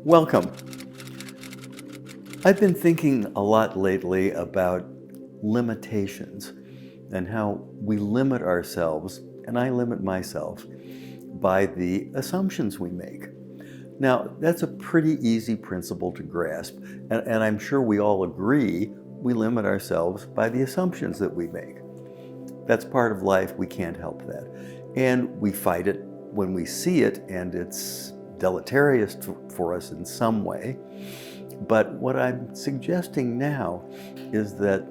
Welcome. I've been thinking a lot lately about limitations and how we limit ourselves, and I limit myself, by the assumptions we make. Now, that's a pretty easy principle to grasp, and I'm sure we all agree we limit ourselves by the assumptions that we make. That's part of life, we can't help that. And we fight it when we see it, and it's deleterious for us in some way. But what I'm suggesting now is that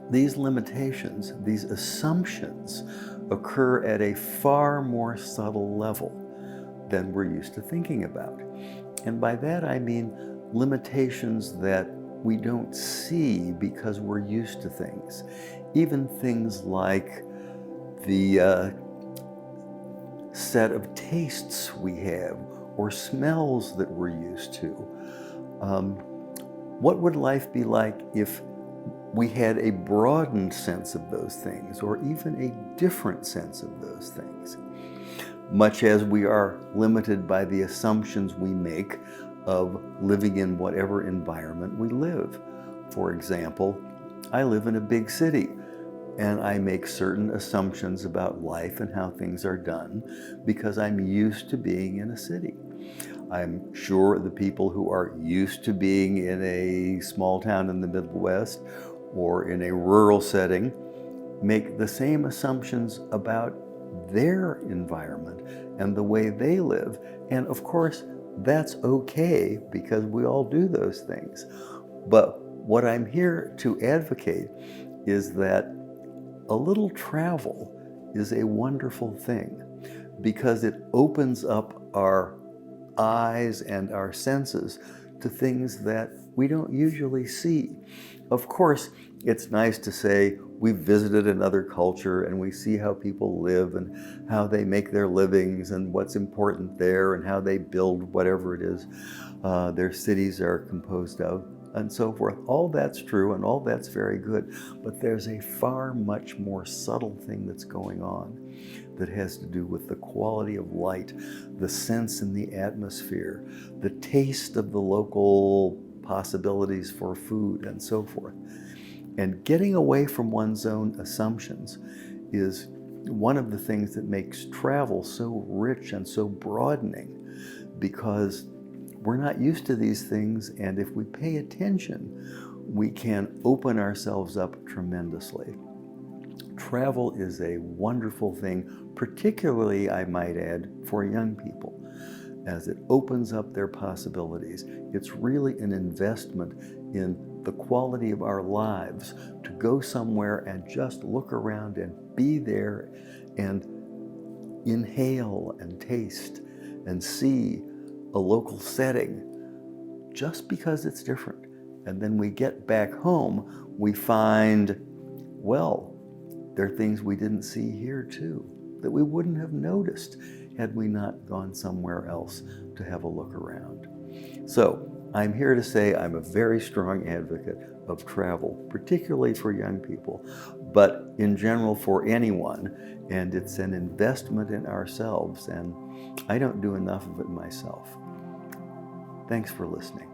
these limitations, these assumptions, occur at a far more subtle level than we're used to thinking about. And by that I mean limitations that we don't see because we're used to things. Even things like the set of tastes we have or smells that we're used to. What would life be like if we had a broadened sense of those things, or even a different sense of those things? Much as we are limited by the assumptions we make of living in whatever environment we live. For example, I live in a big city, and I make certain assumptions about life and how things are done because I'm used to being in a city. I'm sure the people who are used to being in a small town in the Midwest or in a rural setting make the same assumptions about their environment and the way they live. And of course, that's okay because we all do those things. But what I'm here to advocate is that a little travel is a wonderful thing because it opens up our eyes and our senses to things that we don't usually see. Of course, it's nice to say we've visited another culture and we see how people live and how they make their livings and what's important there and how they build whatever it is their cities are composed of, and so forth. All that's true and all that's very good, but there's a far much more subtle thing that's going on that has to do with the quality of light, the sense in the atmosphere, the taste of the local possibilities for food, and so forth. And getting away from one's own assumptions is one of the things that makes travel so rich and so broadening, because we're not used to these things, and if we pay attention, we can open ourselves up tremendously. Travel is a wonderful thing, particularly, I might add, for young people, as it opens up their possibilities. It's really an investment in the quality of our lives to go somewhere and just look around and be there and inhale and taste and see a local setting just because it's different. And then we get back home, we find, well, there are things we didn't see here too, that we wouldn't have noticed had we not gone somewhere else to have a look around. So I'm here to say I'm a very strong advocate of travel, particularly for young people, but in general for anyone. And it's an investment in ourselves, and I don't do enough of it myself. Thanks for listening.